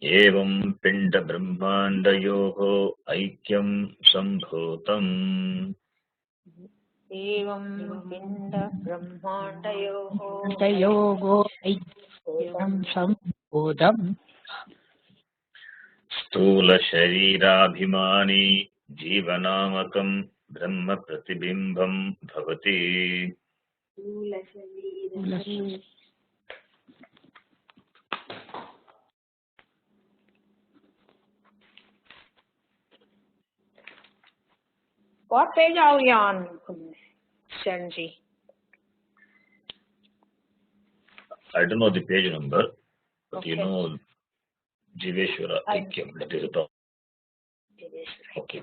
एवं पिंड ब्रह्मांडयोः ऐक्यं संभूतम् एवं पिंड ब्रह्मांडयोः ऐक्यं संभूतम् स्थूल शरीराभिमानी जीवनामकं ब्रह्म प्रतिबिंबं भवति What page are we on, Sharanji? I don't know the page number, but Okay. you know Jiveshwara Aikyam, that is the top. Okay,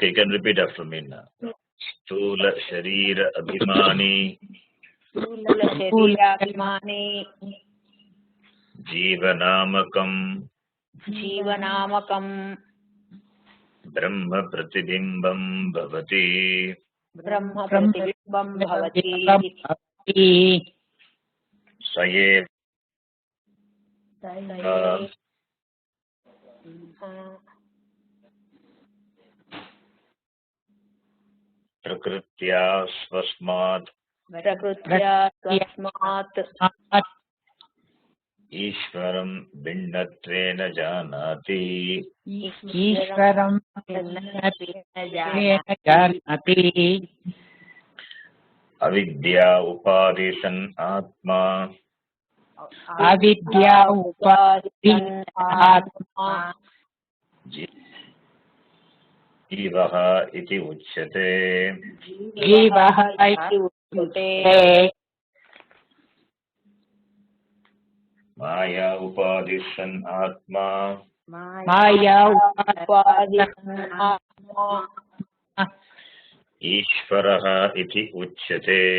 you can repeat after me now. Stula Sharira Abhimani Jivanamakam Brahma Pratibhimbam Bhavati Sayev Prakritya Swasmat Ishvaram Bindatvena Janati ईश्वरं जानति Avidya Upadisan Atma अविद्या उपाधिः आत्मा Jivaha iti uchyate जीवः इति उच्यते Maya Upadisan Atma माया उपाधिः आत्मा Ishvaraha iti uchyate.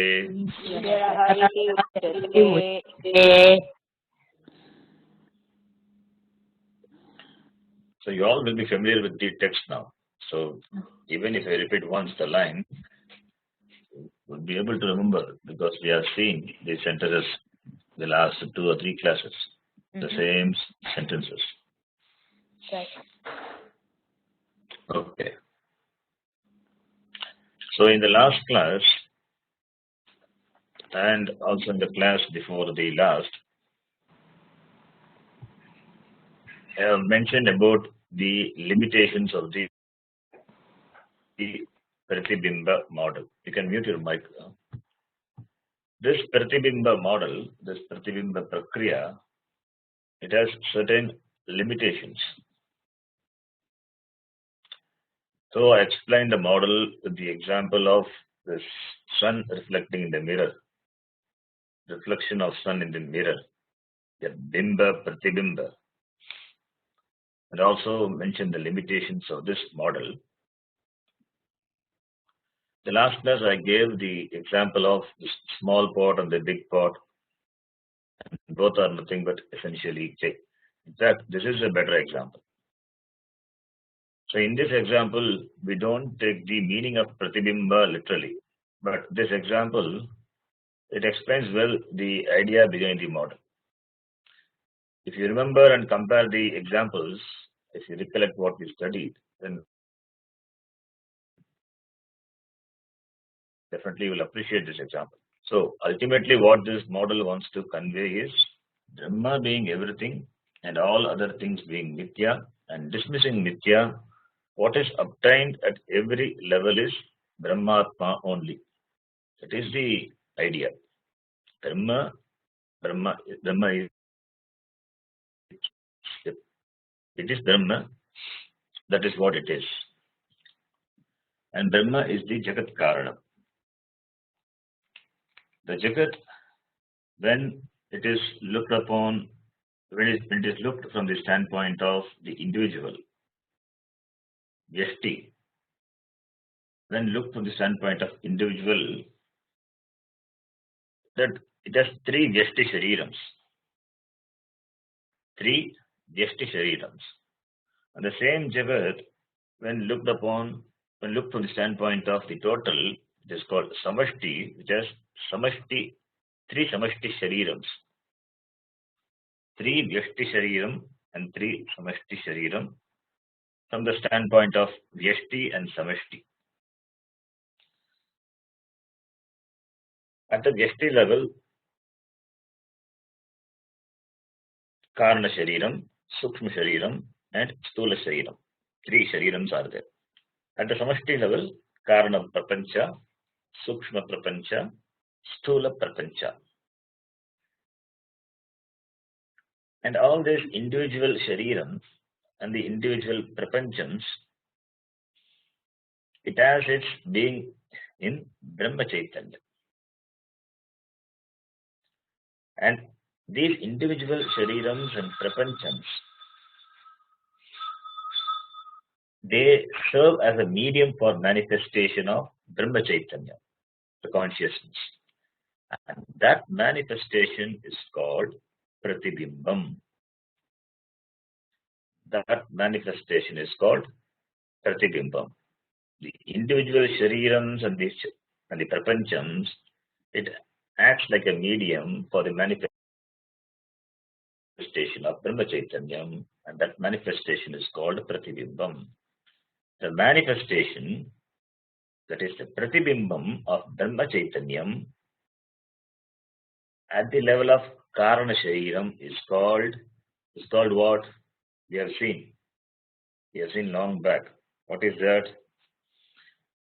So you all will be familiar with the text now. So even if I repeat once the line, you will be able to remember because we have seen these sentences the last 2 or 3 classes, the same sentences. Right. Okay. So in the last class and also in the class before the last, I have mentioned about the limitations of the Pratibimba model. You can mute your mic. This Pratibimba model, this Pratibimba Prakriya, it has certain limitations. So I explained the model with the example of the sun reflecting in the mirror, reflection of sun in the mirror, the Bimba Pratibimba. And also mentioned the limitations of this model. The last class I gave the example of the small pot and the big pot. Both are nothing but essentially clay. In fact, this is a better example. So in this example, we don't take the meaning of Pratibimba literally. But this example, it explains well the idea behind the model. If you remember and compare the examples, if you recollect what we studied, then definitely you will appreciate this example. So ultimately what this model wants to convey is Brahma being everything and all other things being Mithya, and dismissing Mithya, what is obtained at every level is Brahmatma only. That is the idea. Brahma is, it is Brahma, that is what it is. And Brahma is the Jagat Karana. The Jagat, when it is looked upon, when it is looked from the standpoint of the individual, Vyashti, when looked from the standpoint of individual, that it has 3 Vyashti Sharirams. 3 Vyashti Sharirams. And the same Jagat, when looked upon, when looked from the standpoint of the total, it is called Samashti, which has Samashti, 3 Samashti Sharirams. 3 Vyashti Shariram and 3 Samashti Shariram from the standpoint of Vyashti and Samashti. At the Vyashti level, Karana Shariram, Sukshma Shariram, and Stula Shariram. 3 Sharirams are there. At the Samashti level, Karana Prapancha, Sukshma Prapancha, Stula Prapancha. And all these individual Sharirams and the individual Prapanchams, it has its being in Brahma Chaitanya. And these individual Sharirams and Prapanchams, they serve as a medium for manifestation of Brahma Chaitanya, the consciousness. And that manifestation is called Pratibimbam. That manifestation is called Pratibimbam. The individual Sharirams and the Prapanchams, it acts like a medium for the manifestation of Brahma Chaitanya, and that manifestation is called Pratibimbam. The manifestation, that is the Pratibimbam of Brahma Chaitanya at the level of Karana Shariram is called what? We have seen long back. What is that?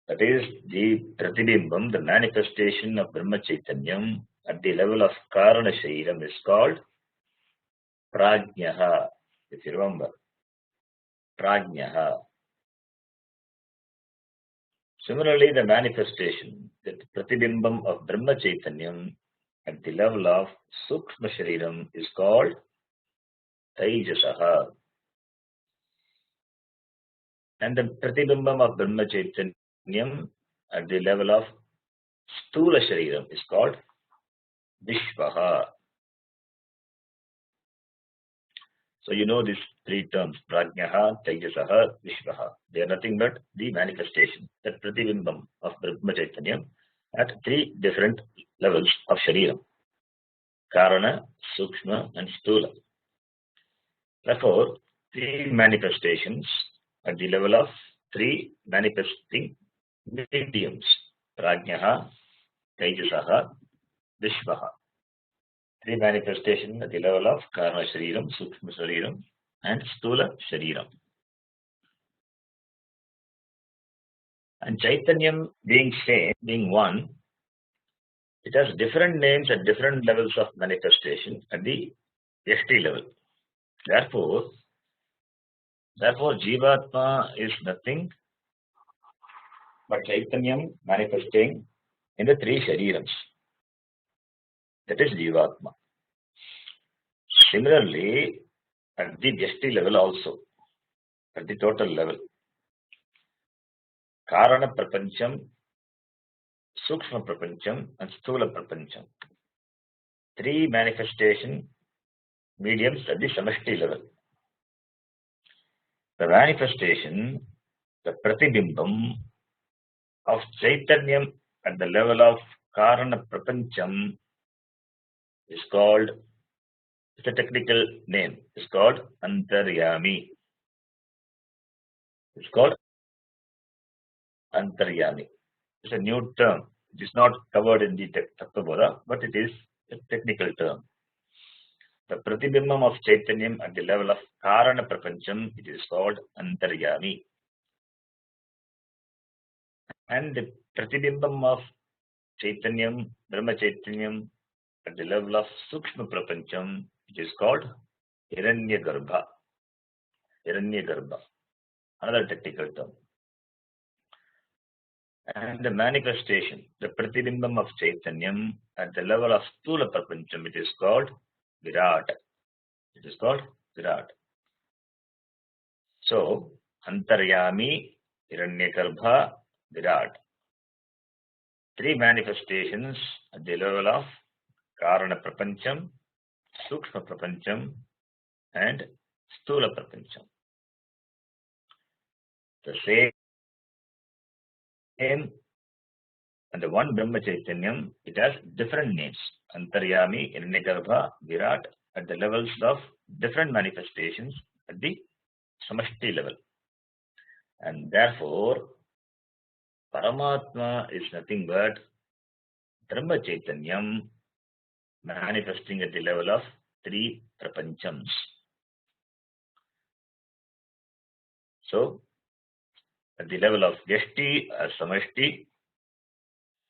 That is the Pratibimbam, the manifestation of Brahma Chaitanya at the level of Karana Shariram is called Prajnaha. If you remember, Prajnaha. Similarly, the manifestation, the Pratibimbam of Brahma Chaitanya at the level of Sukshma Shariram is called Taijasaha. And the Pratibimbam of Brahma Chaitanya at the level of Stula Shariram is called Vishvaha. So you know these 3 terms, Prajnaha, Taijasaha, Vishvaha. They are nothing but the manifestation, that Pratibimbam of Brahma Chaitanya at 3 different levels of Shariram, Karana, Sukshma and Stula. Therefore, 3 manifestations at the level of 3 manifesting mediums, Prajnaha, Taijasaha, Vishvaha. 3 manifestations at the level of Karana Shariram, Sukshma Shariram and Stula Shariram. And Chaitanyam being same, being one, it has different names at different levels of manifestation at the Yashti level. Therefore, Jivatma is nothing but Chaitanyam manifesting in the 3 Sharirams. That is Jivatma. Similarly, at the Yashti level also, at the total level, Karana Prapancham, Sukshma Prapancham and Stula Prapancham. 3 manifestation mediums at the Samashti level. The manifestation, the Pratibimbam of Chaitanyam at the level of Karana Prapancham is called, it's a technical name, it's called Antaryami. It's called Antaryami. It's a new term. It is not covered in the Tattvabodha, but it is a technical term. The Pratibimbam of Chaitanyam at the level of Karana Prapancham, it is called Antaryami. And the Pratibimbam of Chaitanyam, Brahma Chaitanyam at the level of Sukshma Prapancham, it is called Hiranyagarbha. Hiranyagarbha, another technical term. And the manifestation, the Pratibimbam of Chaitanyam at the level of Stula Prapancham, it is called Virat. It is called Virat. So, Antaryami, Hiranyagarbha, Virat. 3 manifestations at the level of Karana Prapancham, Sukshma Prapancham and Stula Prapancham. The same and the one Brahma Chaitanyam, it has different names. Antaryami, Hiranyagarbha, Virat, at the levels of different manifestations at the samashti level. And therefore, Paramatma is nothing but Brahma Chaitanyam manifesting at the level of three prapanchams. So, at the level of Vyashti or Samashti,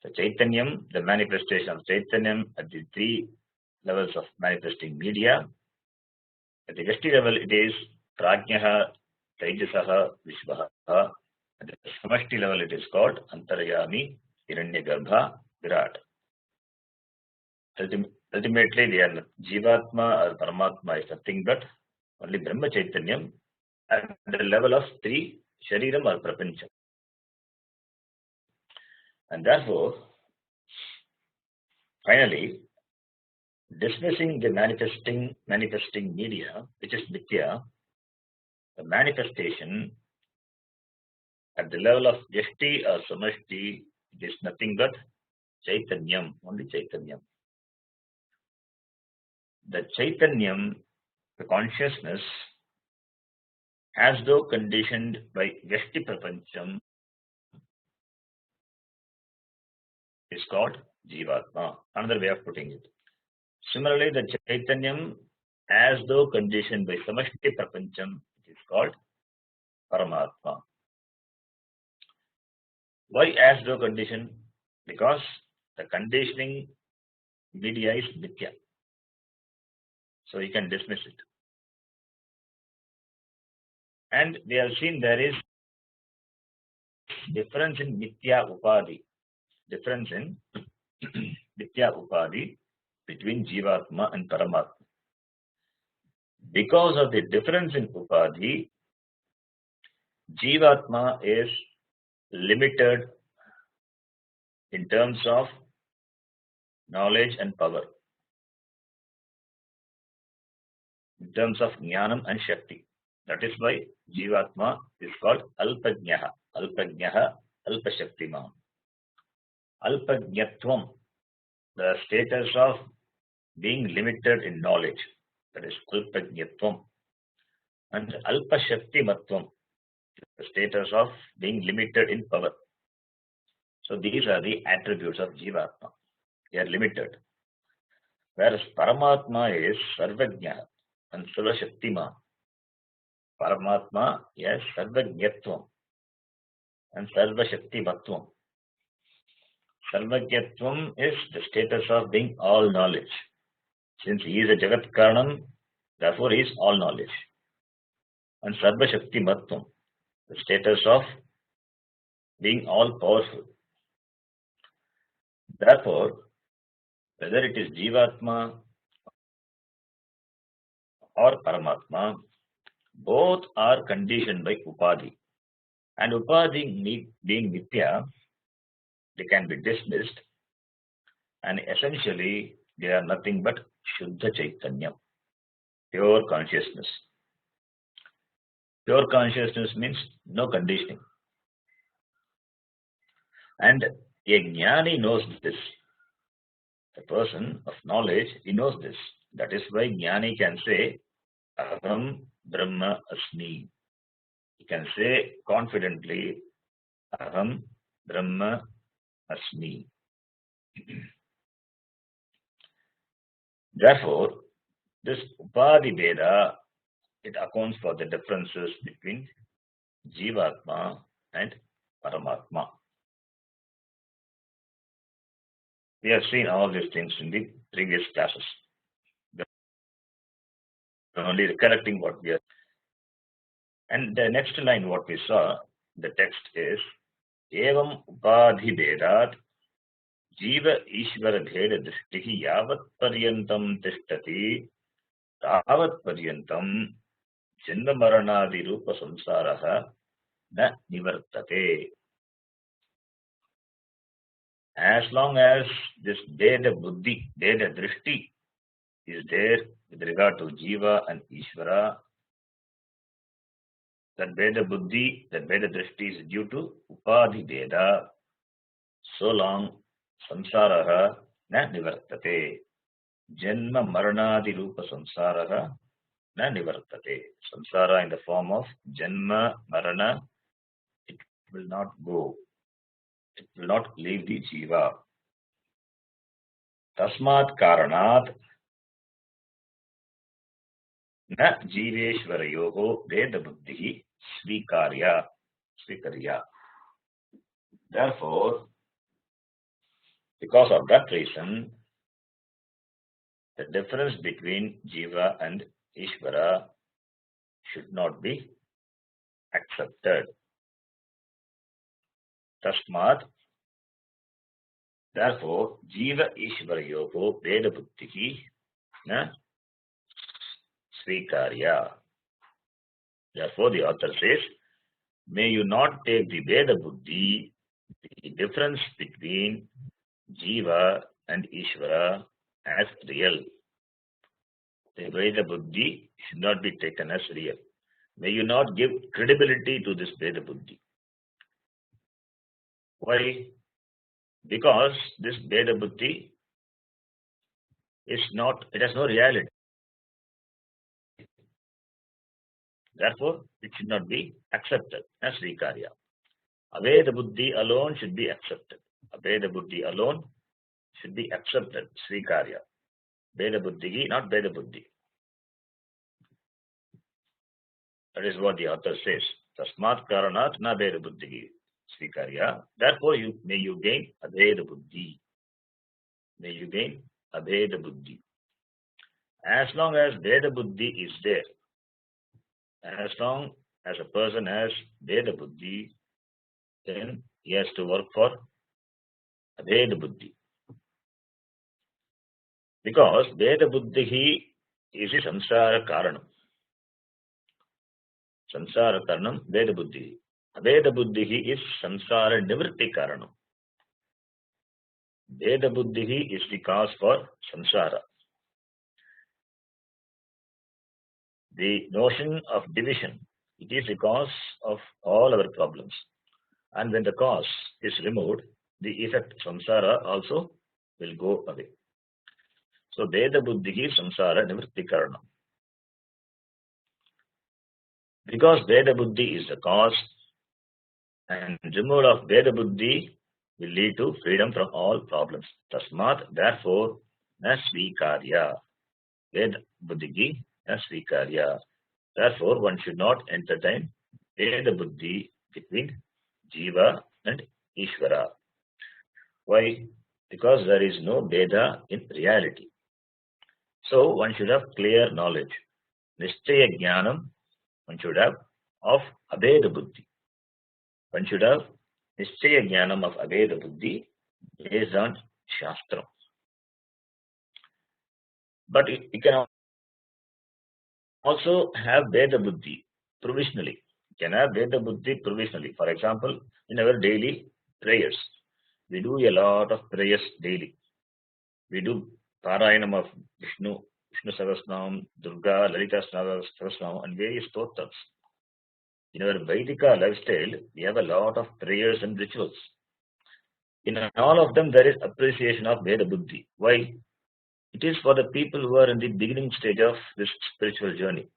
the Chaitanyam, the manifestation of Chaitanyam at the three levels of manifesting media. At the Vyashti level, it is Prajnaha, Tejasaha, Vishvaha. At the Samashti level, it is called Antaryami, Hiranyagarbha, Virat. Ultimately, they are Jivatma or Paramatma is nothing but only Brahma Chaitanyam at the level of three Shariram or Prapancham. And therefore, finally, dismissing the manifesting media, which is Mithya, the manifestation at the level of Yashti or Samashti, it is nothing but Chaitanyam, only Chaitanyam. The Chaitanyam, the consciousness, as though conditioned by Vyashti Prapancham, is called Jivatma. Another way of putting it. Similarly, the Chaitanyam, as though conditioned by Samashti Prapancham, it is called Paramatma. Why as though conditioned? Because the conditioning media is Mithya. So you can dismiss it. And we have seen there is difference in Mithya Upadhi. Difference in Mithya Upadhi between Jivatma and Paramatma. Because of the difference in Upadhi, Jivatma is limited in terms of knowledge and power, in terms of Jnanam and Shakti. That is why Jivatma is called Alpajnaha, Alpajnaha, Alpashaktiman. Alpajnatvam, the status of being limited in knowledge, that is Alpajnatvam. And Alpashaktimatvam, the status of being limited in power. So these are the attributes of Jivatma. They are limited. Whereas Paramatma is Sarvajna and Sarvashaktiman. Paramatma is Sarvajnatvam and Sarvashaktimatvam. Sarvajnatvam is the status of being all knowledge. Since he is a Jagat Karanam, therefore he is all knowledge. And Sarvashaktimatvam, the status of being all powerful. Therefore, whether it is Jivatma or Paramatma, both are conditioned by Upadhi. And Upadhi being Mithya, they can be dismissed, and essentially they are nothing but Shuddha Chaitanya, pure consciousness. Pure consciousness means no conditioning. And a Jnani knows this. A person of knowledge, he knows this. That is why Jnani can say, Aham Brahma Asmi. He can say confidently, Aham Brahma Asmi. Therefore, this Upadhi Veda, it accounts for the differences between Jivatma and Paramatma. We have seen all these things in the previous classes. We are only recollecting what we are. And the next line, what we saw, the text is, Evam Upadhi Vedat Jiva Ishvara Bheda Drishtihi Yavat Paryantam Tishtati Tavat Paryantam Janma Maranadi Rupa Samsaraha Na Nivartate. As long as this Veda Buddhi, Veda Drishti is there with regard to Jiva and Ishvara, that Veda Buddhi, that Veda Drishti is due to Upadhi Veda, so long Samsaraha Na Nivartate. Janma Maranadi Rupa Samsaraha Na Nivartate. Samsara in the form of Janma Marana, it will not go. It will not leave the Jiva. Tasmat Karanat Na Jiveshwarayoho Veda Buddhi Svikarya. Therefore, because of that reason, the difference between Jiva and Ishvara should not be accepted. Tasmat, therefore, Jiva Ishvarayoho Veda Buddhi na Svikarya. Therefore, the author says, may you not take the Veda Buddhi, the difference between Jiva and Ishvara, as real. The Veda Buddhi should not be taken as real. May you not give credibility to this Veda Buddhi. Why? Because this Veda Buddhi is not, it has no reality. Therefore, it should not be accepted as Vikarya. Aveda Buddhi alone should be accepted. Aveda Buddhi alone should be accepted, Svikarya. Veda Buddhi, not Veda Buddhi. That is what the author says. Tasmat Karanat na Veda Buddhi Svikarya. Therefore, may you gain Aveda Buddhi. May you gain Aveda Buddhi. As long as Veda Buddhi is there, as long as a person has Veda Buddhi, then he has to work for Veda Buddhi. Because Veda Buddhi is a Samsara Karanam. Samsara Karanam, Veda Buddhi. Veda Buddhi is Samsara Nivritti Karanam. Veda Buddhi is the cause for Samsara. The notion of division, it is the cause of all our problems. And when the cause is removed, the effect samsara also will go away. So Veda Buddhi is samsara nivritti karana. Because Veda Buddhi is the cause, and removal of Veda Buddhi will lead to freedom from all problems. Tasmat, therefore, na svikarya. Veda Buddhi na svikarya. Therefore, one should not entertain Veda Buddhi between Jiva and Ishvara. Why? Because there is no Veda in reality. So one should have clear knowledge. Nishchaya Jnanam, one should have of Abheda Buddhi. One should have Nishchaya Jnanam of Abheda Buddhi based on Shastra. But you can also have Veda Buddhi provisionally. You can have Veda Buddhi provisionally. For example, in our daily prayers, we do a lot of prayers daily. We do Parayanam of Vishnu Sahasranam, Durga, Lalita Sahasranam, and various stotrams. In our Vedika lifestyle, we have a lot of prayers and rituals. In all of them, there is appreciation of Veda Buddhi. Why? It is for the people who are in the beginning stage of this spiritual journey.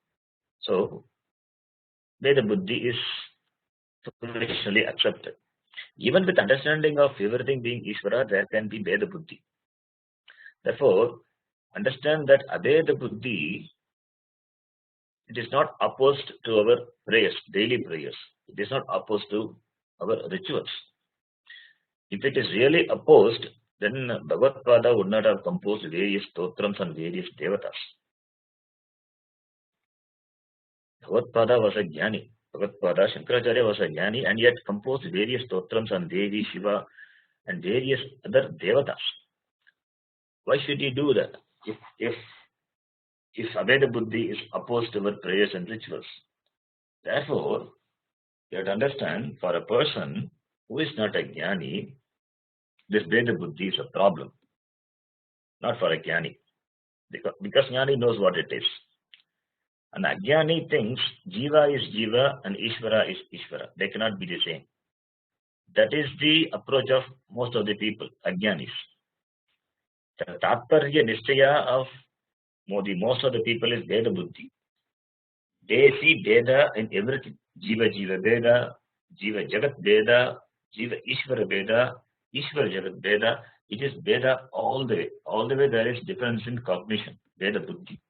So, Veda Buddhi is traditionally accepted. Even with understanding of everything being Ishvara, there can be Veda Buddhi. Therefore, understand that Abheda Buddhi, it is not opposed to our prayers, daily prayers. It is not opposed to our rituals. If it is really opposed, then Bhagavad would not have composed various stotrams and various devatas. Bhagavad was a jnani. Bhagavad Shankaracharya was a jnani and yet composed various stotrams on Devi, Shiva and various other devatas. Why should he do that? If Aveda Buddhi is opposed to our prayers and rituals. Therefore, you have to understand, for a person who is not a jnani, this Veda Buddhi is a problem. Not for a jnani. Because jnani knows what it is. An ajnani thinks Jiva is Jiva and Ishvara is Ishvara. They cannot be the same. That is the approach of most of the people, ajnanis. The Tatparya Nishchaya of most of the people is Veda Buddhi. They see Veda in everything. Jiva Jiva Veda, Jiva Jagat Veda, Jiva Ishvara Veda, Ishvara Jagat Veda. It is Veda all the way. All the way there is difference in cognition, Veda Buddhi.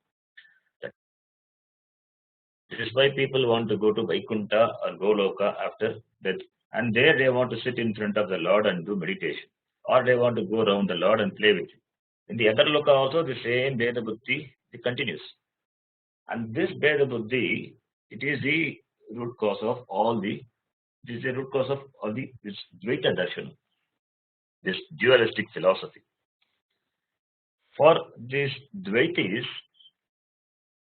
This is why people want to go to Vaikuntha or Goloka after death. And there they want to sit in front of the Lord and do meditation. Or they want to go around the Lord and play with him. In the other loka also the same Veda Buddhi it continues. And this Veda Buddhi, it is the root cause of all the this is the root cause of all the this Dvaita Darshan, this dualistic philosophy. For these Dvaitis,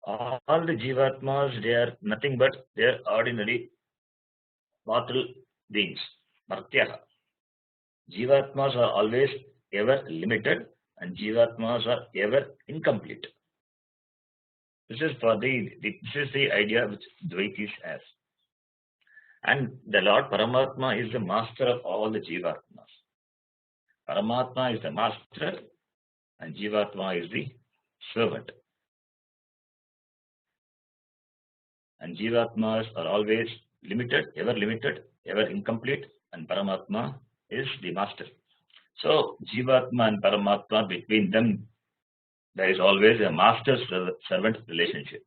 all the Jivatmas, they are nothing but they are ordinary mortal beings, Martyaha. Jivatmas are always ever limited and Jivatmas are ever incomplete. This is for this is the idea which Dvaitis has. And the Lord Paramatma is the master of all the Jivatmas. Paramatma is the master and Jivatma is the servant. And Jivatmas are always limited, ever incomplete, and Paramatma is the master. So Jivatma and Paramatma, between them, there is always a master-servant relationship.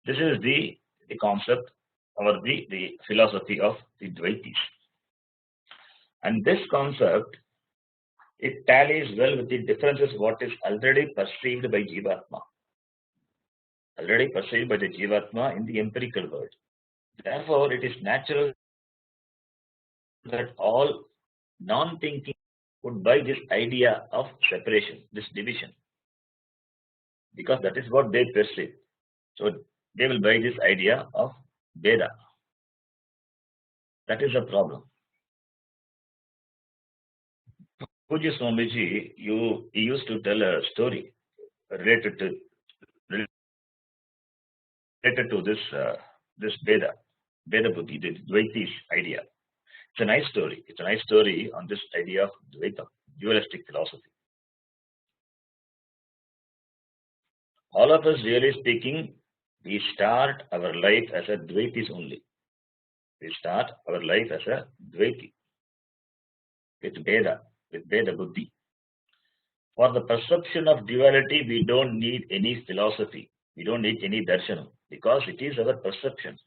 This is the concept or the philosophy of the Dvaitis. And this concept, it tallies well with the differences what is already perceived by Jivatma. Already perceived by the Jivatma in the empirical world. Therefore, it is natural that all non-thinking would buy this idea of separation, this division, because that is what they perceive. So they will buy this idea of Veda. That is a problem. Pujya Swamiji, he used to tell a story related to this Veda Buddhi, the Dvaitis idea. It's a nice story. It's a nice story on this idea of Dvaita, dualistic philosophy. All of us, really speaking, we start our life as a Dvaitis only. We start our life as a Dvaiti with Veda Buddhi. For the perception of duality, we don't need any philosophy. We don't need any darshanam because it is our perception.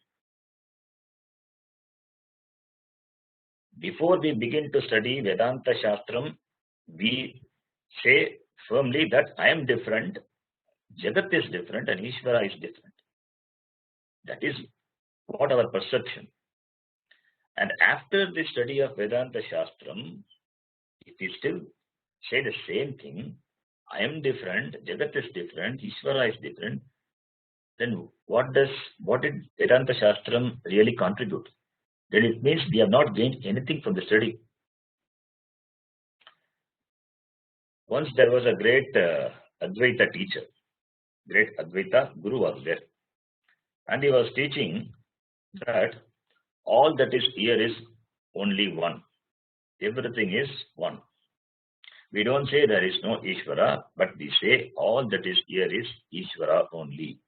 Before we begin to study Vedanta Shastram, we say firmly that I am different, Jagat is different, and Ishvara is different. That is what our perception. And after the study of Vedanta Shastram, if we still say the same thing, I am different, Jagat is different, Ishvara is different, then what did Vedanta Shastram really contribute? Then it means we have not gained anything from the study. Once there was a great Advaita teacher, great Advaita Guru was there, and he was teaching that all that is here is only one. Everything is one. We don't say there is no Ishvara, but we say all that is here is Ishvara only.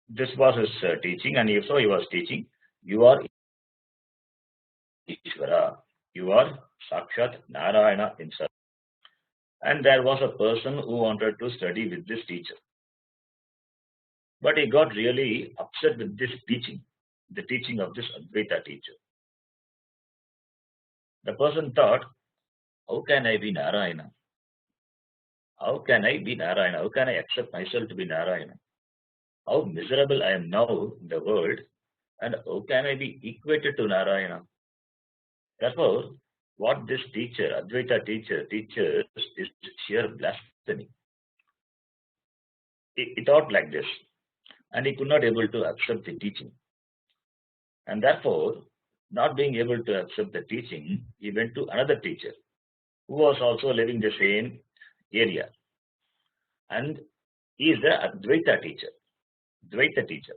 This was his teaching, and so he was teaching, you are Ishvara, you are Sakshat Narayana himself. And there was a person who wanted to study with this teacher. But he got really upset with this teaching, the teaching of this Advaita teacher. The person thought, how can I be Narayana? How can I be Narayana? How can I accept myself to be Narayana? How miserable I am now in the world, and how can I be equated to Narayana? Therefore, what this teacher, Advaita teacher, teaches is sheer blasphemy. He thought like this, and he could not able to accept the teaching. And therefore, not being able to accept the teaching, he went to another teacher who was also living the same area. And he is the Advaita teacher, Dvaita teacher.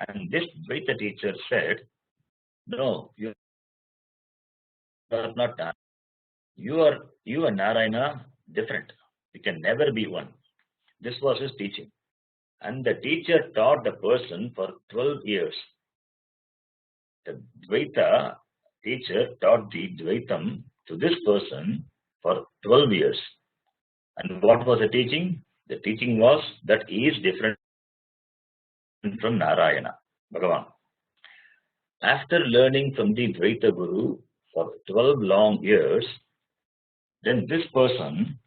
And this Dvaita teacher said, no, you are not Narayana. You and Narayana different. You can never be one. This was his teaching. And the teacher taught the person for 12 years. The Dvaita teacher taught the Dvaitam to this person for 12 years. And what was the teaching? The teaching was that he is different from Narayana, Bhagavan. After learning from the Dvaita Guru for 12 long years, then this person,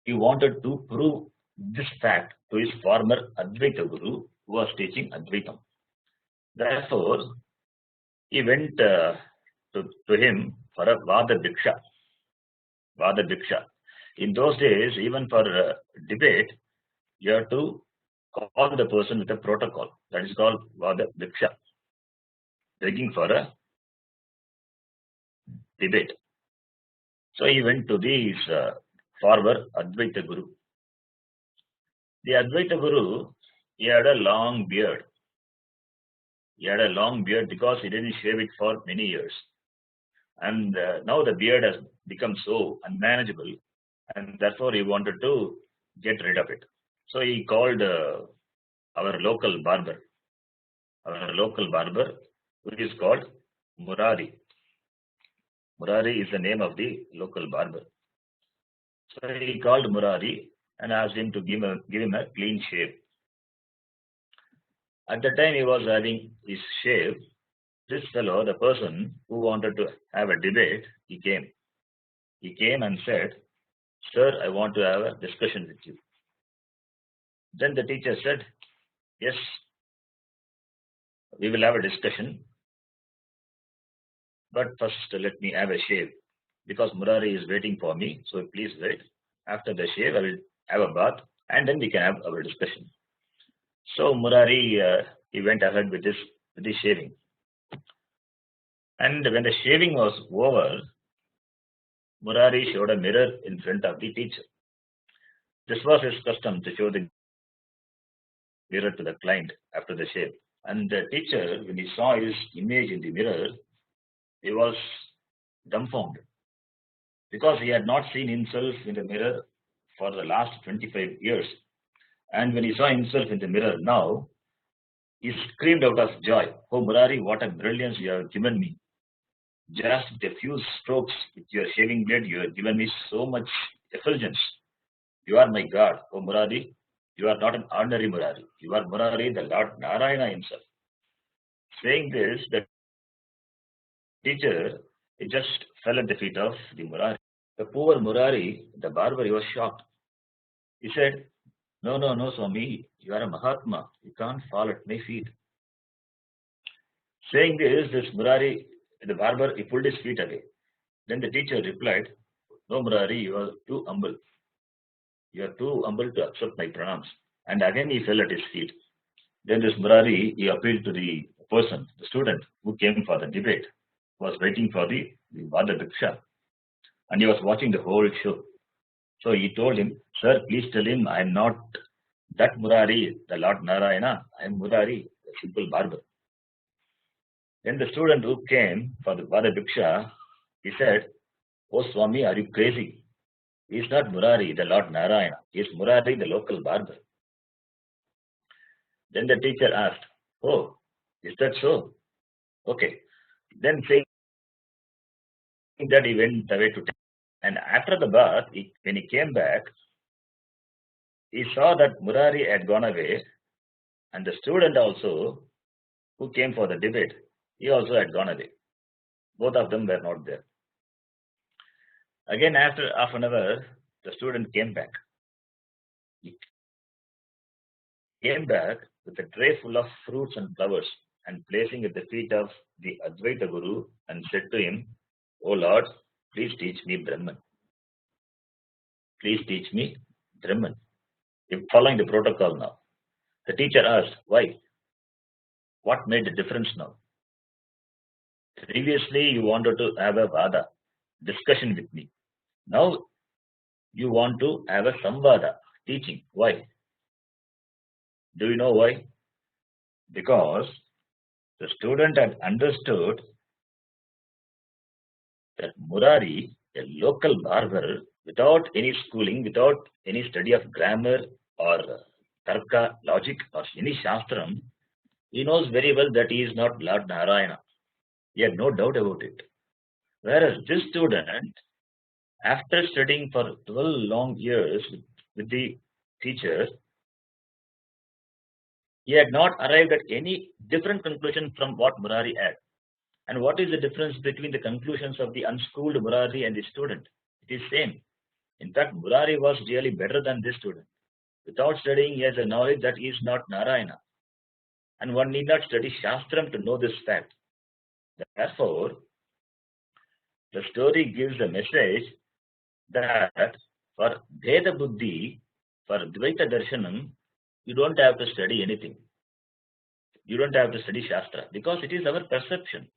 he wanted to prove this fact to his former Advaita Guru who was teaching Advaitam. Therefore, he went to him for a Vada Diksha. Vada Diksha. In those days, even for debate, you have to call the person with a protocol. That is called Vada Diksha. Begging for a debate. So he went to these former Advaita Guru. The Advaita Guru, he had a long beard. He had a long beard because he didn't shave it for many years. And now the beard has become so unmanageable, and therefore he wanted to get rid of it. So he called our local barber, who is called Murari. Murari is the name of the local barber. So he called Murari and asked him to give him a clean shave. At the time he was having his shave, this fellow, the person who wanted to have a debate, he came. He came and said, "Sir, I want to have a discussion with you." Then the teacher said, "Yes, we will have a discussion, but first let me have a shave because Murari is waiting for me. So please wait. After the shave, I will have a bath and then we can have our discussion." So Murari, he went ahead with his shaving. And when the shaving was over, Murari showed a mirror in front of the teacher. This was his custom to show the mirror to the client after the shave. And the teacher, when he saw his image in the mirror, he was dumbfounded because he had not seen himself in the mirror for the last 25 years. And when he saw himself in the mirror now, he screamed out of joy, "Oh Murari, what a brilliance you have given me. Just with a few strokes with your shaving blade, you have given me so much effulgence. You are my God. Oh Murari, you are not an ordinary Murari. You are Murari, the Lord Narayana himself." Saying this, the teacher, he just fell at the feet of the Murari. The poor Murari, the barber, he was shocked. He said, "No, no, no, Swami, you are a Mahatma. You can't fall at my feet." Saying this Murari, the barber, he pulled his feet away. Then the teacher replied, "No, Murari, you are too humble. You are too humble to accept my pranams." And again he fell at his feet. Then this Murari, he appealed to the person, the student who came for the debate, was waiting for the Vada Diksha, and he was watching the whole show. So he told him, "Sir, please tell him I am not that Murari, the Lord Narayana. I am Murari, a simple barber." Then the student who came for the Vada Diksha, he said, "Oh Swami, are you crazy? He is not Murari, the Lord Narayana. He is Murari, the local barber." Then the teacher asked, "Oh, is that so? Okay." Then saying that, he went away to take. And after the bath, when he came back, he saw that Murari had gone away, and the student also, who came for the debate, he also had gone away. Both of them were not there. Again, after half an hour, the student came back. He came back with a tray full of fruits and flowers and placing at the feet of the Advaita Guru and said to him, "Oh Lord, please teach me Brahman. Please teach me Brahman." Following the protocol now. The teacher asked, "Why? What made the difference now? Previously, you wanted to have a Vada discussion with me. Now, you want to have a Samvada teaching. Why? Do you know why? Because the student had understood that Murari A local barber, without any schooling, without any study of grammar or tarka, logic, or any shastram, he knows very well that he is not Lord Narayana. He had no doubt about it. Whereas this student, after studying for 12 long years with the teacher, he had not arrived at any different conclusion from what Murari had. And what is the difference between the conclusions of the unschooled Murari and the student? It is same. In fact, Murari was really better than this student. Without studying, he has a knowledge that he is not Narayana. And one need not study Shastram to know this fact. Therefore, the story gives a message that for Bheda Buddhi, for Dvaita Darshanam, you don't have to study anything. You don't have to study Shastra because it is our perception.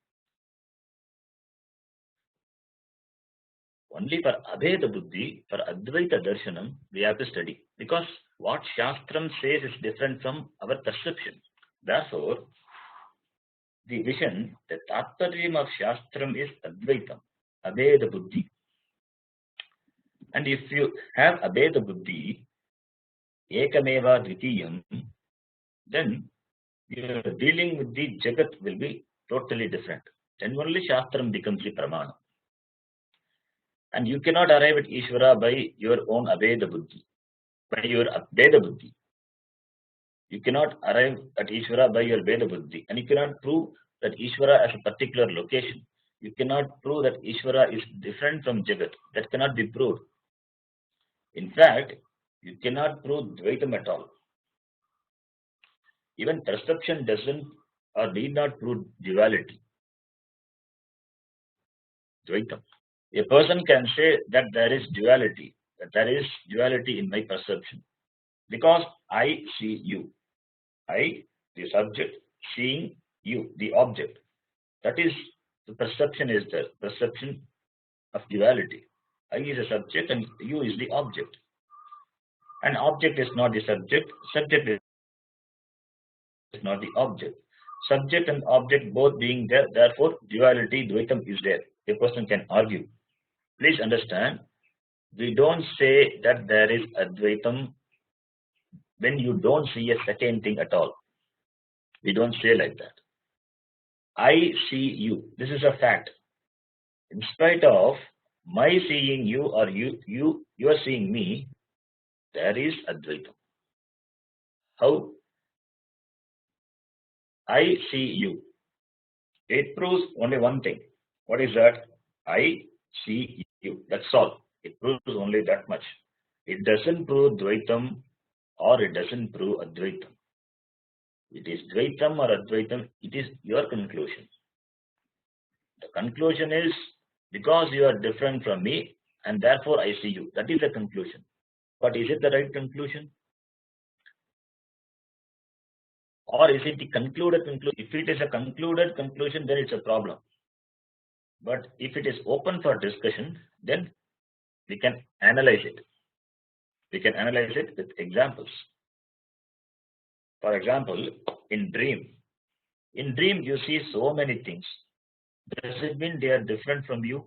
Only for Abheda Buddhi, for Advaita Darshanam, we have to study because what Shastram says is different from our perception. Therefore, the vision, the Tattvaryam of Shastram is Advaitam, Abheda Buddhi. And if you have Abheda Buddhi, Ekameva Dvitiyam, then your dealing with the Jagat will be totally different. Then only Shastram becomes the Pramana. And you cannot arrive at Ishvara by your own Abheda Buddhi, by your Abheda Buddhi. You cannot arrive at Ishvara by your Veda Buddhi. And you cannot prove that Ishvara as a particular location. You cannot prove that Ishvara is different from Jagat. That cannot be proved. In fact, you cannot prove Dvaitam at all. Even perception doesn't or need not prove duality. Dvaitam. A person can say that there is duality, in my perception. Because I see you. I, the subject, seeing you, the object. That is, the perception is the perception of duality. I is a subject and you is the object. And object is not the subject is not the object. Subject and object both being there, therefore duality, Dvaitam is there. A person can argue. Please understand, we don't say that there is Advaitam when you don't see a second thing at all. We don't say like that. I see you. This is a fact. In spite of my seeing you or you are seeing me, there is Advaitam. How? I see you. It proves only one thing. What is that? I see you. That's all. It proves only that much. It doesn't prove Dvaitam or it doesn't prove Advaitam. It is Dvaitam or Advaitam, it is your conclusion. The conclusion is because you are different from me and therefore I see you. That is the conclusion. But is it the right conclusion? Or is it the concluded conclusion? If it is a concluded conclusion, then it's a problem. But if it is open for discussion, then we can analyze it. We can analyze it with examples. For example, in dream you see so many things. Does it mean they are different from you?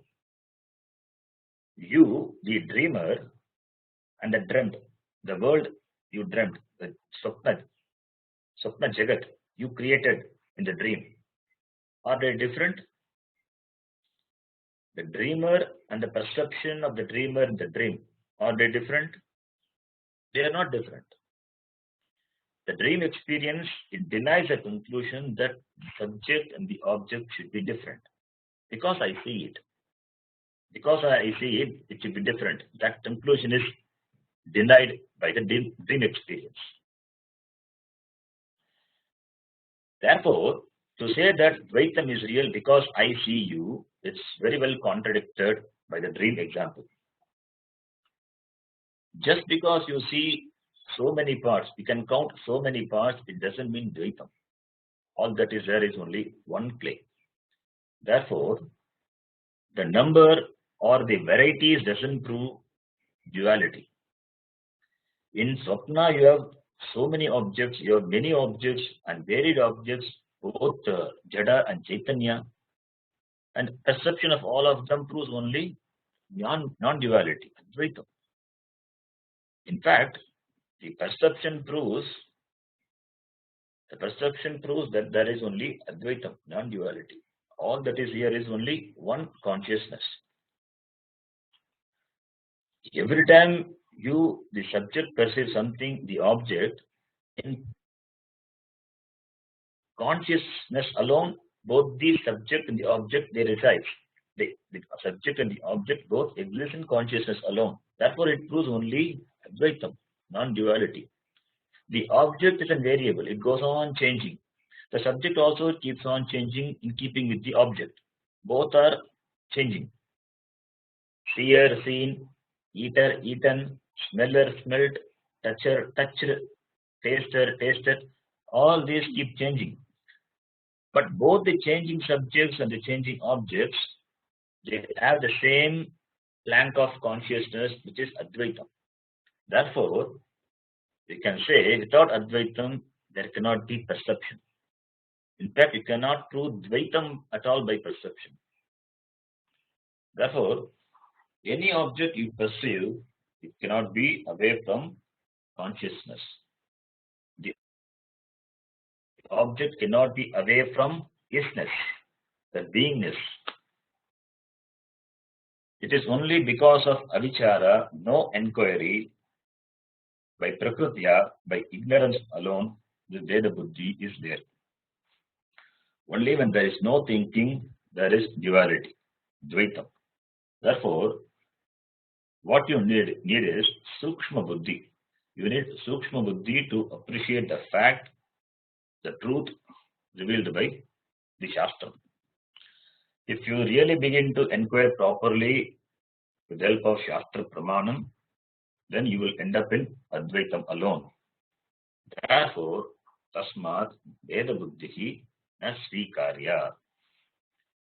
You, the dreamer, and the dreamt, the world you dreamt, the Swapna Jagat you created in the dream. Are they different? The dreamer and the perception of the dreamer in the dream, are they different? They are not different. The dream experience, it denies a conclusion that the subject and the object should be different. Because I see it. Because I see it, it should be different. That conclusion is denied by the dream experience. Therefore, to say that Dvaitam is real because I see you, it's very well contradicted by the dream example. Just because you see so many parts, you can count so many parts, it doesn't mean Dvaitam. All that is there is only one clay. Therefore, the number or the varieties doesn't prove duality. In Swapna, you have so many objects, you have many objects and varied objects, both Jada and Chaitanya, and perception of all of them proves only non-duality, Advaitam. In fact, the perception proves that there is only Advaitam, non-duality. All that is here is only one consciousness. Every time the subject perceives something, the object, in consciousness alone, both the subject and the object, they reside. The subject and the object both exist in consciousness alone. Therefore, it proves only Advaitam, non-duality. The object is a variable. It goes on changing. The subject also keeps on changing in keeping with the object. Both are changing. Seer, seen, eater, eaten, smeller, smelled, toucher, touched, taster, tasted. All these keep changing. But both the changing subjects and the changing objects, they have the same plank of consciousness, which is Advaitam. Therefore, we can say without Advaitam, there cannot be perception. In fact, you cannot prove Dvaitam at all by perception. Therefore, any object you perceive, it cannot be away from consciousness. The object cannot be away from isness, the beingness. It is only because of avichara, no inquiry, by prakrutya, by ignorance alone, the Veda Buddhi is there. Only when there is no thinking, there is duality, Dvaitam. Therefore, what you need is Sukshma Buddhi. You need Sukshma Buddhi to appreciate the fact, the truth revealed by the Shastra. If you really begin to inquire properly with the help of Shastra Pramanam, then you will end up in Advaitam alone. Therefore, Tasmat Veda Buddhi na Svikarya.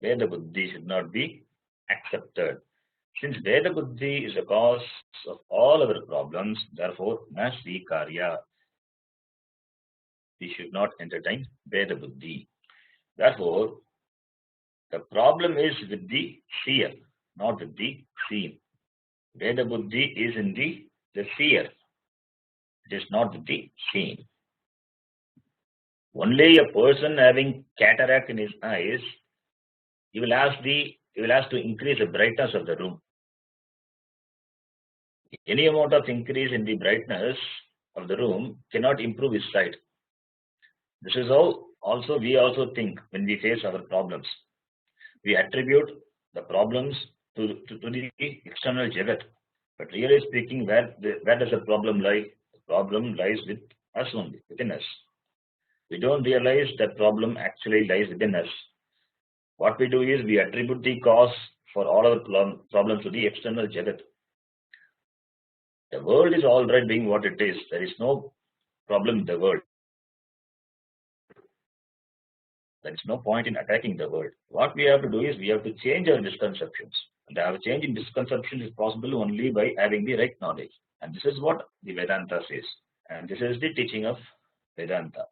Veda Buddhi should not be accepted. Since Veda Buddhi is the cause of all our problems, therefore, na Svikarya. We should not entertain Veda Buddhi. Therefore, the problem is with the seer, not with the seen. Veda Buddhi is in the seer. It is not with the seen. Only a person having cataract in his eyes, he will ask to increase the brightness of the room. Any amount of increase in the brightness of the room cannot improve his sight. This is how we also think when we face our problems. We attribute the problems to the external jagat. But really speaking, where does the problem lie? The problem lies with us only, within us. We don't realize that problem actually lies within us. What we do is we attribute the cause for all our problems to the external jagat. The world is all right being what it is. There is no problem in the world. There is no point in attacking the world. What we have to do is we have to change our misconceptions. And our change in misconceptions is possible only by having the right knowledge. And this is what the Vedanta says. And this is the teaching of Vedanta.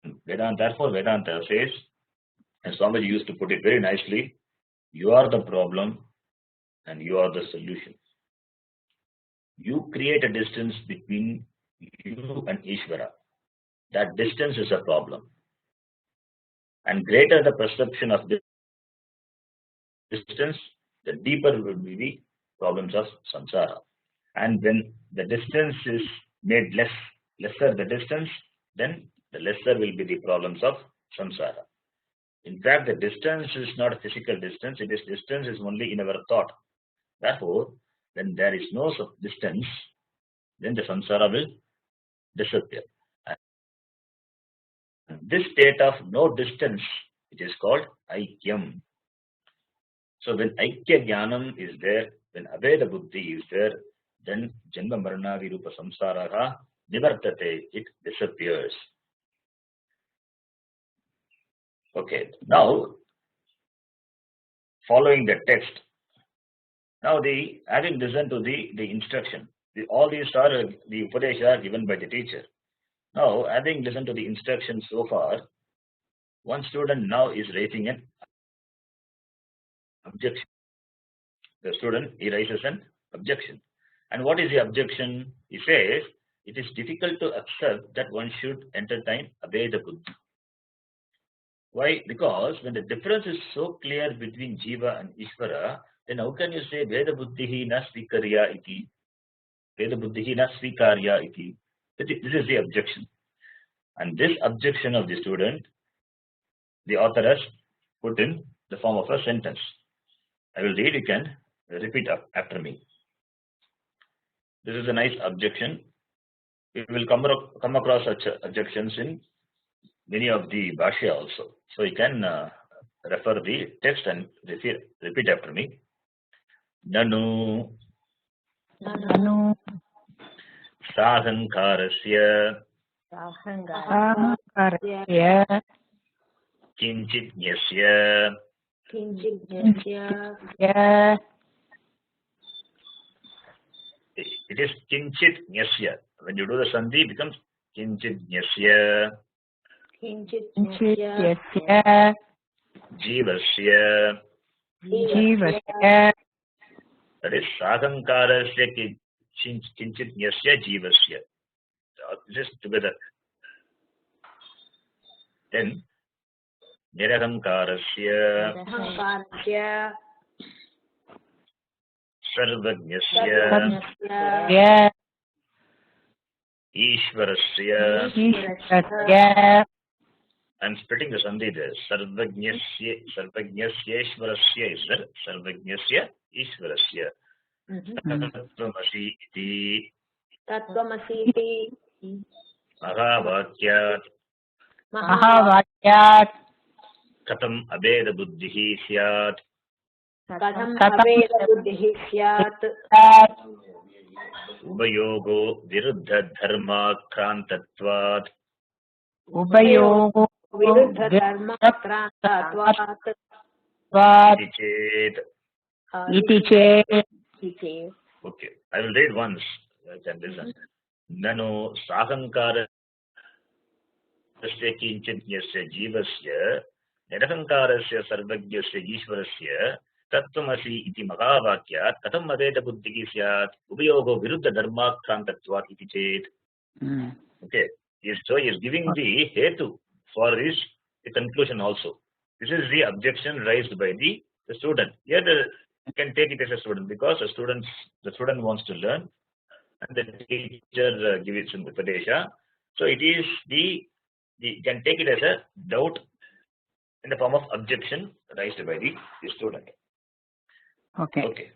And therefore, Vedanta says, and Swamiji used to put it very nicely, you are the problem and you are the solution. You create a distance between you and Ishvara. That distance is a problem. And greater the perception of this distance, the deeper will be the problems of samsara. And when the distance is made lesser the distance, then the lesser will be the problems of samsara. In fact, the distance is not a physical distance, distance is only in our thought. Therefore, when there is no distance, then the samsara will disappear. And this state of no distance, it is called Aikyam. So when Aikya Jnanam is there, when Aveda Buddhi is there, then Janma Marana Virupa Samsaraha Nivartate, it disappears. Okay, now following the text, now having listened to the instruction, all these are the Upadesha given by the teacher. Now, having listened to the instruction so far, one student now is raising an objection. the student, he raises an objection. And what is the objection? He says, it is difficult to accept that one should entertain Abheda Buddhi. Why? Because when the difference is so clear between Jiva and Ishvara, then how can you say Veda Buddhihi na svikarya iti? Veda Buddhihi na svikarya iti? This is the objection. And this objection of the student, the author has put in the form of a sentence. I will read, you can repeat after me. This is a nice objection. We will come across such objections in many of the Bhashya also. So you can refer the text and repeat after me. Nanu Nanu sahankarasya Sahankarasya kinchit nyasya Kinchitnyasya it is kinchit nyasya. When you do the sandhi, it becomes kinchit nyasya Kinchitnyasya jivasya. Jivasya That is sahankarasya kinchit nyasya jivasya. Just together. Then nirahankarasya sarvajnasya Ya ishvarasya. Ishvarasya I'm splitting the sandhi there. Sarvajnasyeshvarasya is there. Sarvajnasya ishvarasya. Tattvamasi iti Tattvamasi mahavakyat Mahavakyat katam abeda buddhihi syat. Katham Abheda Buddhihi Syat Ubayogo viruddha dharma krantatvat. Upayogo Viruddha Dharma Krantatvat Iti chet. Iti chet Okay, I will read once. I can listen. Nano sahankara किञ्चिज्ञस्य जीवस्य निरहङ्कारस्य सर्वज्ञस्य ईश्वरस्य तत्त्वमसि इति महावाक्यात् कथम् अभेदबुद्धिः स्यात् उभयोः विरुद्धधर्माक्रान्तत्वात् इति चेत्. Okay, so he is giving the hetu for his conclusion also. This is the objection raised by the student. Here you can take it as a student because the student wants to learn and the teacher gives him upadesha. So it is you can take it as a doubt in the form of objection raised by the student. Okay.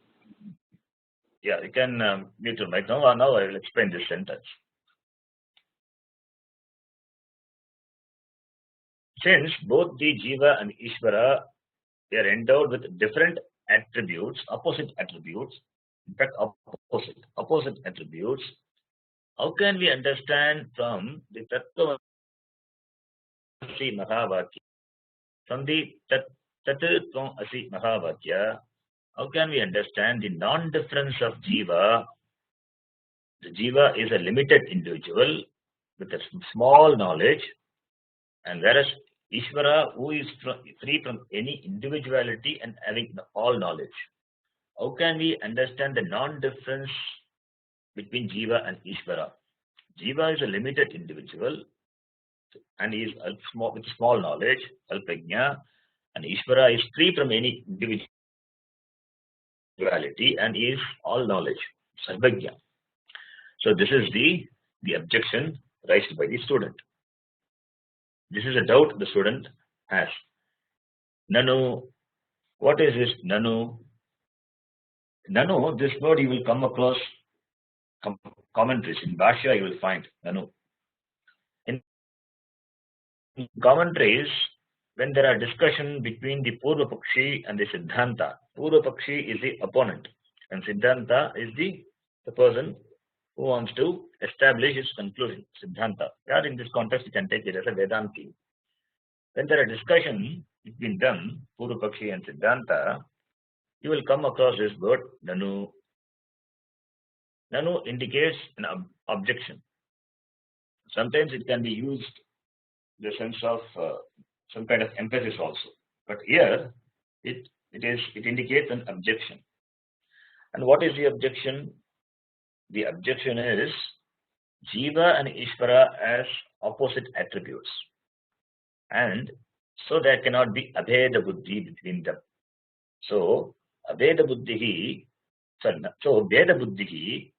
Yeah, you can mute your mic now. Now I will explain this sentence. Since both the Jiva and Ishvara, they are endowed with different attributes, opposite attributes, in fact opposite attributes, how can we understand from the Tattvamasi Mahavakya, from the Tattvamasi Mahavakya, how can we understand the non-difference of Jiva? The Jiva is a limited individual with a small knowledge, and whereas Ishvara, who is free from any individuality and having all knowledge. How can we understand the non-difference between Jiva and Ishvara? Jiva is a limited individual and he is with small knowledge, Alpajna, and Ishvara is free from any individuality and is all knowledge, Sarvajna. So this is the objection raised by the student. This is a doubt the student has. Nanu, what is this Nanu? Nanu, this word you will come across commentaries. In Bhashya you will find Nanu. In commentaries, when there are discussion between the Purva Pakshi and the Siddhanta, Purva Pakshi is the opponent and Siddhanta is the person who wants to establish his conclusion, Siddhanta. Here in this context, you can take it as a Vedanti. When there are discussion between them, Purva Pakshi and Siddhanta, you will come across this word Nanu. Nanu indicates an objection. Sometimes it can be used in the sense of some kind of emphasis also. But here, it indicates an objection. And what is the objection? The objection is Jiva and Ishvara as opposite attributes, and so there cannot be Abheda Buddhi between them. So Abheda Buddhi, so Veda Buddhi,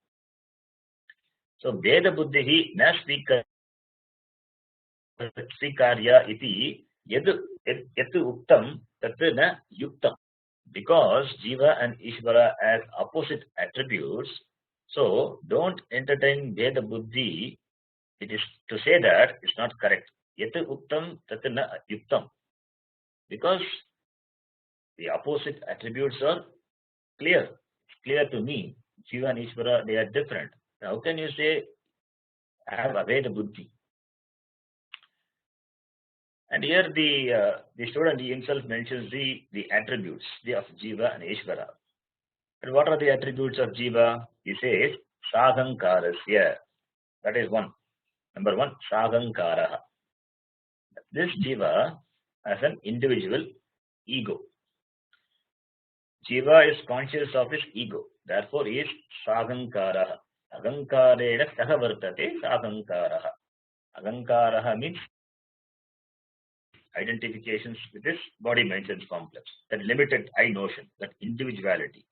so Veda Buddhi na स्वीकार्य इति यद् यत् उक्तं तत् न युक्तं. Because Jiva and Ishvara as opposite attributes, so don't entertain Veda Buddhi. It is to say that it's not correct. Yat uktam tat na yuktam. Because the opposite attributes are clear. It's clear to me. Jiva and Ishvara, they are different. How can you say have Aveda Buddhi? And here the student himself mentions the attributes of Jiva and Ishvara. And what are the attributes of Jiva? He says Sagankarasya. That is one. Number one, Sagankaraha. This Jiva has an individual ego. Jiva is conscious of his ego. Therefore, he is Sagankaraha. Agankarena sahavartate Sagankaraha. Agankaraha means identifications with this body mind sense complex, that limited I notion, that individuality.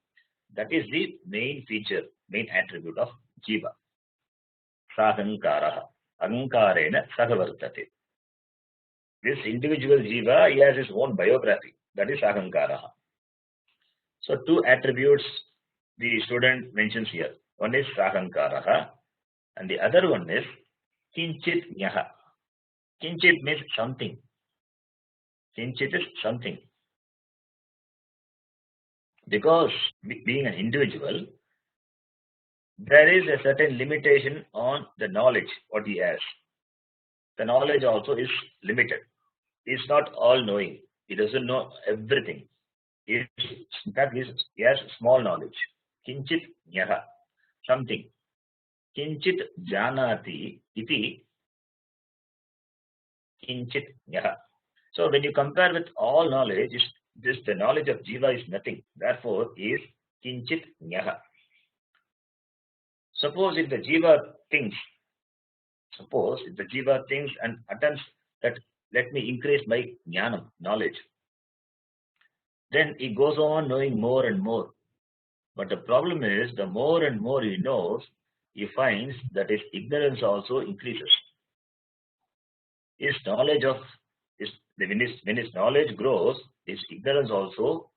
That is the main feature, main attribute of Jiva. Sahankaraha. Agankarena sagavartate. This individual Jiva, he has his own biography. That is Sahankaraha. So two attributes the student mentions here. One is Sahankaraha and the other one is Kinchit Nyaha. Kinchit means something. Kinchit is something. Because being an individual, there is a certain limitation on the knowledge what he has. The knowledge also is limited. He is not all knowing. He doesn't know everything. In fact, he has small knowledge. Kinchit nyaha, something. Kinchit janati iti kinchit nyaha. So when you compare with all knowledge, the knowledge of Jiva is nothing. Therefore, is kinchit nyaha. Suppose if the Jiva thinks and attempts that let me increase my jnanam, knowledge, then he goes on knowing more and more. But the problem is, the more and more he knows, he finds that his ignorance also increases. His knowledge when his knowledge grows, his ignorance also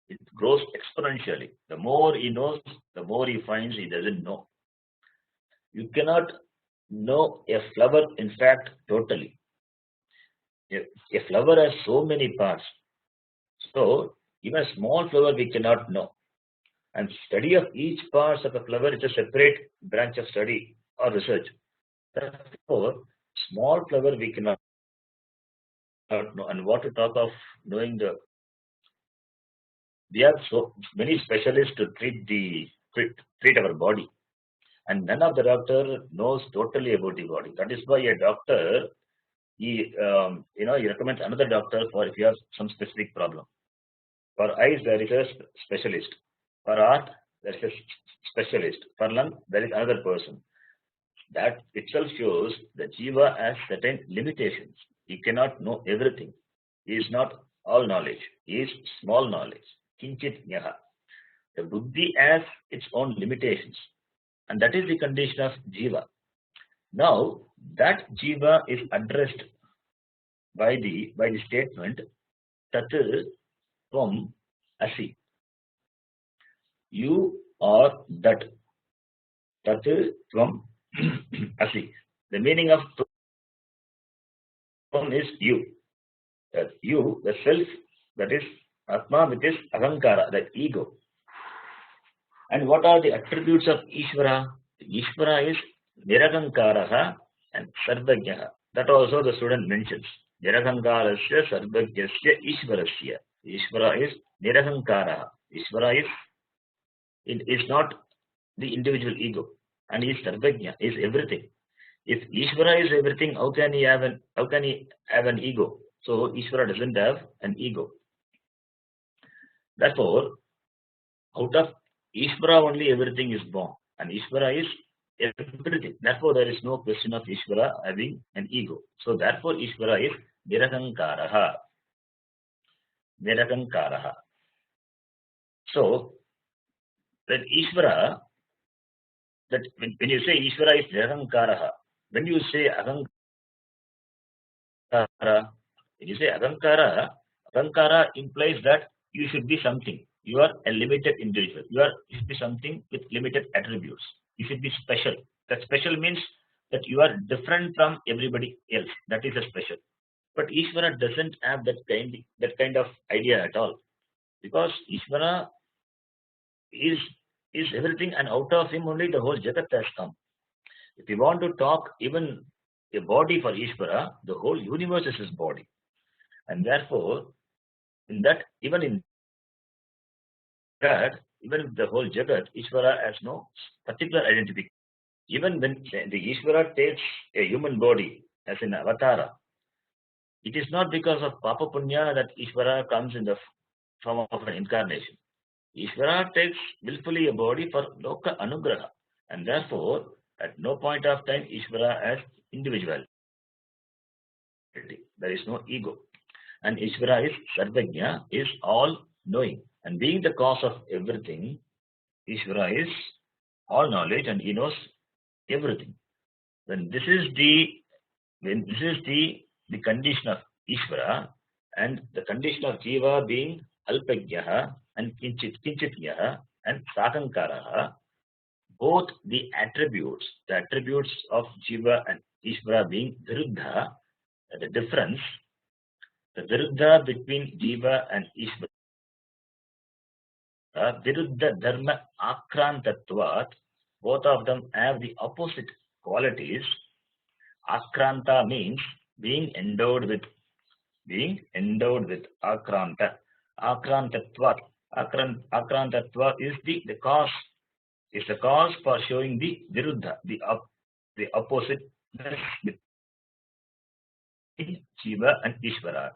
it grows exponentially. The more he knows, the more he finds he doesn't know. You cannot know a flower, in fact, totally. A flower has so many parts. So even a small flower we cannot know. And study of each part of a flower is a separate branch of study or research. Therefore, small flower we cannot know. And what to talk of knowing we have so many specialists to treat our body. And none of the doctor knows totally about the body. That is why a doctor, he recommends another doctor for if you have some specific problem. For eyes, there is a specialist. For heart, there is a specialist. For lung, there is another person. That itself shows that Jiva has certain limitations. He cannot know everything. He is not all knowledge. He is small knowledge. Kinchit nyaha. The buddhi has its own limitations. And that is the condition of Jiva. Now, that Jiva is addressed by the statement Tat Tvam Asi. You are that. Tat Tvam Asi. The meaning of Tvam is you. That you, the self, that is Atma with this Ahankara, the ego. And what are the attributes of Ishvara? Ishvara is Nirahankaraha and Sarvajnaha. That also the student mentions. Nirahankarasya Sarvajnasya Ishvarasya. Ishvara is Nirahankaraha. Ishvara is not the individual ego. And he is Sarvajna, is everything. If Ishvara is everything, how can he have an ego? So Ishvara doesn't have an ego. Therefore, out of Ishvara only everything is born, and Ishvara is everything. Therefore, there is no question of Ishvara having an ego. So, therefore, Ishvara is Nirahankaraha. Nirahankaraha. So, that Ishvara, that when you say Ishvara is Nirahankaraha, when you say Ahankara, when you say Ahankara implies that you should be something. You are a limited individual. You should be something with limited attributes. You should be special. That special means that you are different from everybody else. That is a special. But Ishvara doesn't have that kind of idea at all. Because Ishvara is is everything, and out of him only the whole Jagat has come. If you want to talk even a body for Ishvara, the whole universe is his body. And therefore, in that, even in that, even in the whole Jagat, Ishvara has no particular identification. Even when the Ishvara takes a human body as an avatara, it is not because of Papa Punya that Ishvara comes in the form of an incarnation. Ishvara takes willfully a body for Loka Anugraha, and therefore, at no point of time, Ishvara has individuality. There is no ego. And Ishvara is Sarvajna, is all knowing. And being the cause of everything, Ishvara is all knowledge and he knows everything. When this is the condition of Ishvara, and the condition of Jiva being Alpajyaha and Kinchityaha and Sakankaraha, both the attributes of Jiva and Ishvara being Viruddha, the difference, the Viruddha between Jiva and Ishvara, Viruddha Dharma Akrantatvat, both of them have the opposite qualities. Akranta means being endowed with Akranta. Akrantatvat. Akrantatva is the cause. Is the cause for showing the Viruddha, the opposite between Jiva and Ishvara.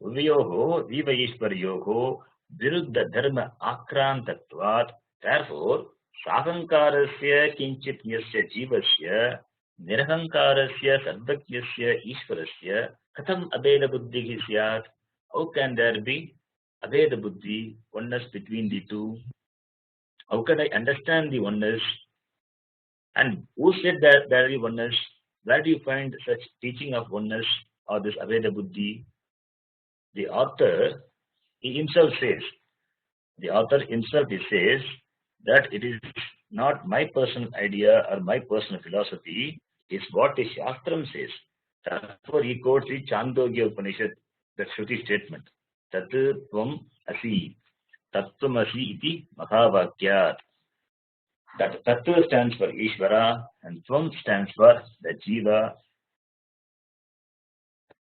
Uvayoho, Jiva Ishvarayoho, Viruddha Dharma Akrantatvat. Therefore, Sahankarasya Kinchitnyasya Jivasya Nirahankarasya Sarvajnasya Ishvarasya Katham Abeda Buddhi Syat. How can there be Abeda Buddhi, oneness between the two? How can I understand the oneness? And who said that there is oneness? Where do you find such teaching of oneness or this Aveda Buddhi? The author, he himself says, he says that it is not my personal idea or my personal philosophy, it's what the Shastram says. Therefore, he quotes the Chandogya Upanishad, the Shruti statement. Tattvam asi. Tattvam asi iti Mahavakyat. That Tattva stands for Ishvara and Tvam stands for the Jiva.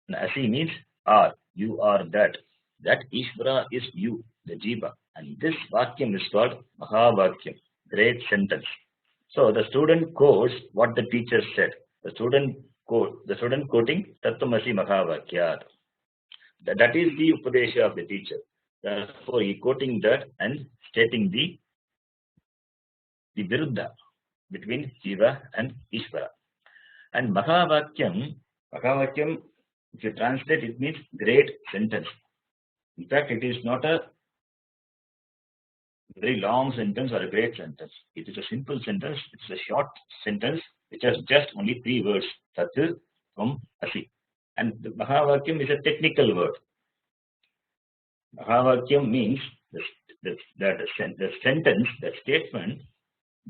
And Asi means are. You are that. That Ishvara is you, the Jiva. And this Vakyam is called Mahavakyam, great sentence. So the student quotes what the teacher said. The student quoting Tattvamasi Mahavakyat. That is the Upadesha of the teacher. Therefore, he quoting that and stating the Viruddha between Jiva and Ishvara. And Mahavakyam, if you translate, it means great sentence. In fact, it is not a very long sentence or a great sentence. It is a simple sentence. It's a short sentence which has just only 3 words. Tat, Tvam, Asi. And the Mahavakyam is a technical word. Mahavakyam means the sentence, the statement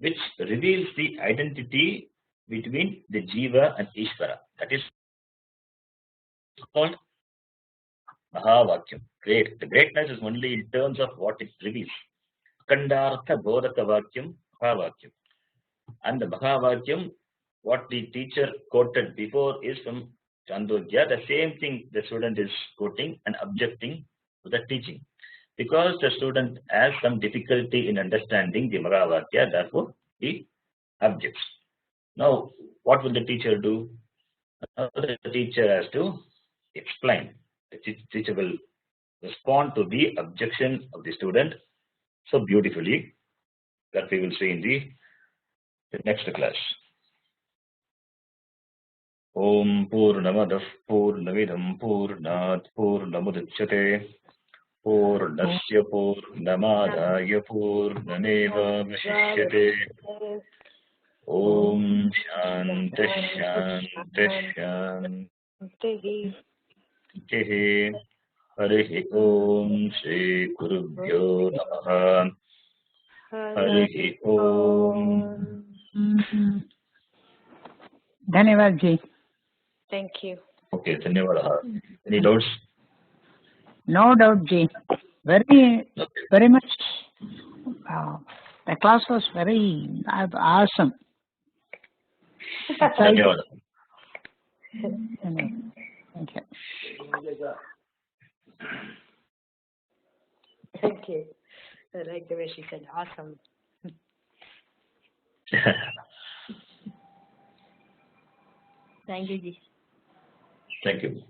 which reveals the identity between the Jiva and Ishvara. That is called Mahavakyam. Great. The greatness is only in terms of what it reveals. Kandartha Bodhaka Vakyam, Mahavakyam. And the Mahavakyam, what the teacher quoted before is from Chandogya. The same thing the student is quoting and objecting to the teaching. Because the student has some difficulty in understanding the Mahavakya, therefore he objects. Now, what will the teacher do? Now the teacher has to explain. The teacher will respond to the objection of the student so beautifully. That we will see in the next class. Om Purnamadah Purnamidam Purnat Purnamudachyate Purnasya Purnamadaya Purnameva Vashishyate. Om Shanti Shanti Shanti. Harihi Om Shri Gurubhyo Namaha. Harihi Om. धन्यवाद जी. Thank you. Okay, धन्यवाद. Any doubts? No doubt ji. Very much. The class was very awesome. धन्यवाद. Thank you. Thank you. I like the way she said awesome. Thank you, ji. Thank you.